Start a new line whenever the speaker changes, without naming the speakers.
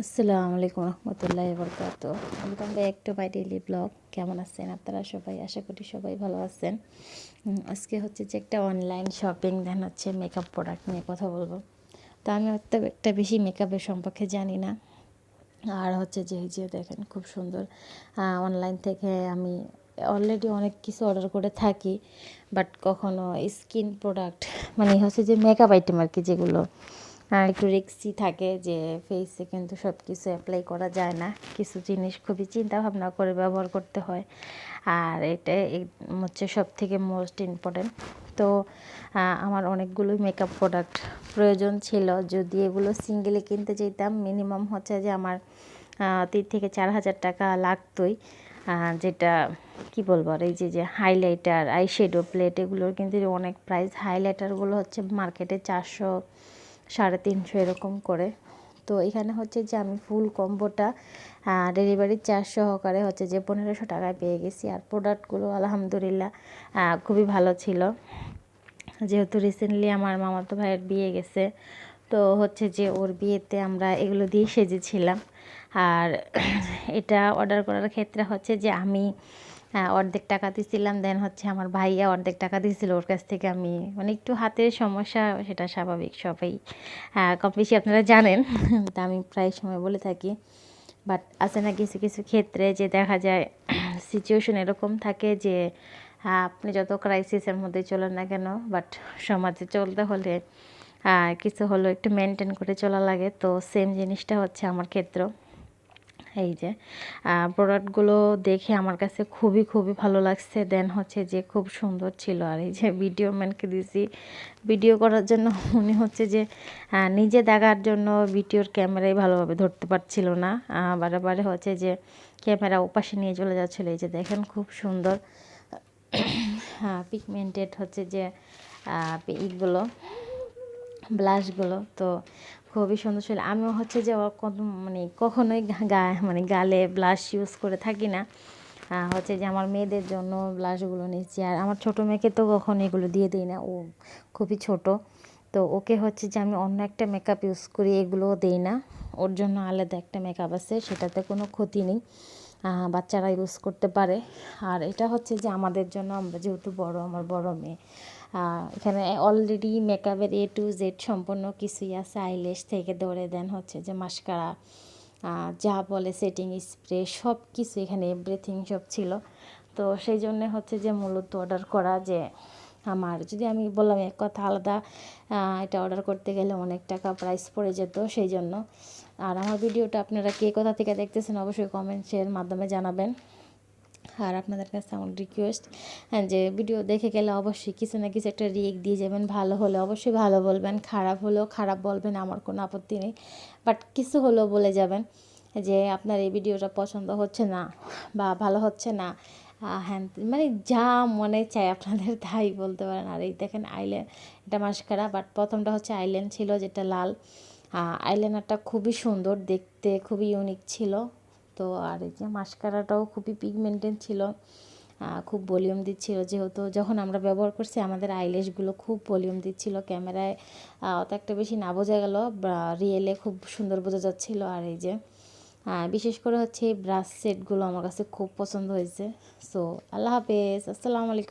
আসসালামু আলাইকুম রহমতুল্লাহি বরকাত। Welcome back to my daily blog. কেমন আছেন আপনারা সবাই? আশা করি সবাই ভালো আছেন। আজকে হচ্ছে যে একটা অনলাইন শপিং দেন হচ্ছে মেকআপ প্রোডাক্ট নিয়ে কথা বলবো। তো আমি হয়তো একটা বেশি মেকআপের সম্পর্কে জানি না। আর হচ্ছে যে দেখেন খুব সুন্দর অনলাইন থেকে আমি অলরেডি অনেক কিছু অর্ডার করে থাকি, বাট কখনো স্কিন প্রোডাক্ট মানে হচ্ছে যে মেকআপ আইটেম আর কি, যেগুলো একটু রিস্কি থাকে, যে ফেসে কিন্তু সব কিছু অ্যাপ্লাই করা যায় না, কিছু জিনিস খুবই চিন্তা ভাবনা করে ব্যবহার করতে হয়। আর এটা হচ্ছে সব থেকে মোস্ট ইম্পর্টেন্ট। তো আমার অনেকগুলোই মেকআপ প্রোডাক্ট প্রয়োজন ছিল। যদি এগুলো সিঙ্গেলে কিনতে যেতাম মিনিমাম হচ্ছে যে আমার 3,000 থেকে 4,000 টাকা লাগতোই। যেটা কি বলবো, আর এই যে হাইলাইটার, আইশ্যাডো প্লেট, এগুলোর কিন্তু অনেক প্রাইস। হাইলাইটারগুলো হচ্ছে মার্কেটে 400, 350 এরকম করে। তো এখানে হচ্ছে যে আমি ফুল কম্বোটা ডেলিভারি চার্জ সহকারে হচ্ছে যে 1500 টাকায় পেয়ে গেছি। আর প্রোডাক্টগুলো আলহামদুলিল্লাহ খুবই ভালো ছিল। যেহেতু রিসেন্টলি আমার মামাতো ভাইয়ের বিয়ে গেছে, তো হচ্ছে যে ওর বিয়েতে আমরা এগুলো দিয়ে সেজেছিলাম। আর এটা অর্ডার করার ক্ষেত্রে হচ্ছে যে আমি অর্ধেক টাকা দিয়েছিলাম, দেন হচ্ছে আমার ভাইয়া অর্ধেক টাকা দিয়েছিল। ওর কাছ থেকে আমি মানে একটু হাতের সমস্যা, সেটা স্বাভাবিক, সবাই কম বেশি আপনারা জানেন। তা আমি প্রায় সময় বলে থাকি। বাট আছে না কিছু কিছু ক্ষেত্রে যে দেখা যায় সিচুয়েশন এরকম থাকে যে আপনি যত ক্রাইসিসের মধ্যে চলেন না কেন, বাট সমাজে চলতে হলে কিছু হলো একটু মেনটেন করে চলা লাগে। তো সেম জিনিসটা হচ্ছে আমার ক্ষেত্র। এই যে প্রোডাক্টগুলো দেখে আমার কাছে খুবই খুবই ভালো লাগছে, দেন হচ্ছে যে খুব সুন্দর ছিল। আর এই যে ভিডিও ম্যানকে দিয়েছি ভিডিও করার জন্য, উনি হচ্ছে যে নিজে দেখার জন্য ভিডিওর ক্যামেরাই ভালোভাবে ধরতে পারছিল না, বারে বারে হচ্ছে যে ক্যামেরা ওপাশে নিয়ে চলে যাচ্ছিলো। এই যে দেখেন খুব সুন্দর পিগমেন্টেড হচ্ছে যে ইগুলো, ব্লাশগুলো তো খুবই সুন্দর ছিল। আমিও হচ্ছে যে মানে কখনোই গালে ব্লাশ ইউজ করে থাকি না। হচ্ছে যে আমার মেয়েদের জন্য ব্লাশগুলো নিচ্ছি। আর আমার ছোটো মেয়েকে তো কখনো এগুলো দিয়ে দিই না, ও খুবই ছোট। তো ওকে হচ্ছে যে আমি অন্য একটা মেকআপ ইউজ করি, এগুলোও দিই না। ওর জন্য আলাদা একটা মেকআপ আছে, সেটাতে কোনো ক্ষতি নেই, বাচ্চারা ইউজ করতে পারে। আর এটা হচ্ছে যে আমাদের জন্য, আমরা যেহেতু বড়, আমার বড় মেয়ে, এখানে অলরেডি মেকআপের A to Z সম্পূর্ণ কিছুই আছে, আইল্যাশ থেকে ধরে দেন হচ্ছে যে মাস্কারা, যা বলে সেটিং স্প্রে, সব কিছু এখানে এভরিথিং সব ছিল। তো সেই জন্যে হচ্ছে যে মূলত অর্ডার করা, যে আমার যদি আমি বললাম এক কথা আলাদা, এটা অর্ডার করতে গেলে অনেক টাকা প্রাইস পড়ে যেত, সেই জন্য। আর আমার ভিডিওটা আপনারা কে কোথা থেকে দেখতেছেন অবশ্যই কমেন্টসের মাধ্যমে জানাবেন। আর আপনাদের কাছে আমার রিকোয়েস্ট, যে ভিডিও দেখে গেলে অবশ্যই কিছু না কিছু একটা রিয়েক্ট দিয়ে যাবেন। ভালো হলে অবশ্যই ভালো বলবেন, খারাপ হলেও খারাপ বলবেন, আমার কোনো আপত্তি নেই। বাট কিছু হলেও বলে যাবেন যে আপনার এই ভিডিওটা পছন্দ হচ্ছে না বা ভালো হচ্ছে না, হ্যাঁ, মানে যা মনে চায় আপনাদের তাই বলতে পারেন। আর এই দেখেন আইল্যান্ড, এটা মাস্কারা, বাট প্রথমটা হচ্ছে আইল্যান্ড ছিল যেটা লাল। আইলাইনারটা খুবই সুন্দর দেখতে, খুবই ইউনিক ছিল। তো আর এই যে মাস্কারাটাও খুবই পিগমেন্টেড ছিল, খুব ভলিউম দিচ্ছিল। যেহেতু যখন আমরা ব্যবহার করছি আমাদের আইল্যাশগুলো খুব ভলিউম দিচ্ছিল, ক্যামেরায় অত একটা বেশি না বোঝা গেল, রিয়েলে খুব সুন্দর বোঝা যাচ্ছিলো। আর এই যে বিশেষ করে হচ্ছে এই ব্রাশ সেটগুলো আমার কাছে খুব পছন্দ হয়েছে। সো আল্লাহ হাফেজ, আসসালামু আলাইকুম।